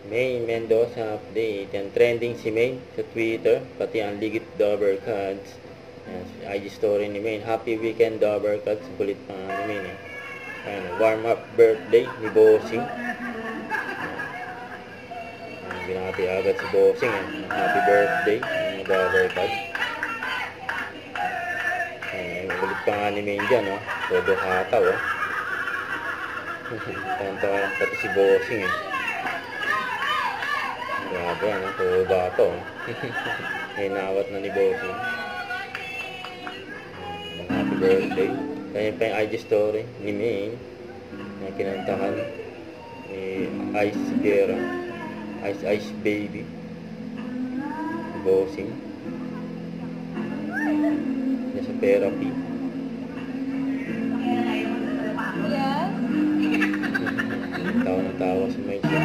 May Mendoza update. Yan, trending si May sa Twitter, pati ang Ligit Dobber Cards. Yan, IG story ni May. Happy weekend Dobber Cards. Kulit pa nga ni May. Yan, warm up birthday ni Bossing. Yan, binati agad si Bossing. Yan, happy birthday mga Dobber Cards. Yan, kulit pa nga ni May dyan. Oh. Todo hataw. Oh. Tanta pati si Bossing eh. Grabe ano, todo dato. Hinawat na ni Bossing. Happy birthday. Kanya pa yung IG story ni May na kinantahan ni Ice Guerra, Ice Baby, Bossing. Nasa therapy. Tawa na tawa si May siya.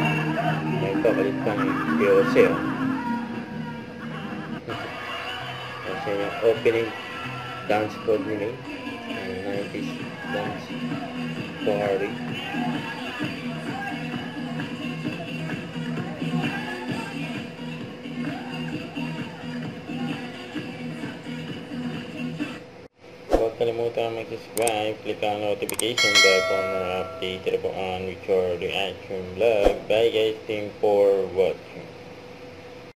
May papalit pang POC oh. Kasi yung opening dance code ni May, 90s dance party. Huwag kalimutan mag-subscribe, click ang notification bell para updated po on with your reaction vlog. Bye guys, thanks for watching.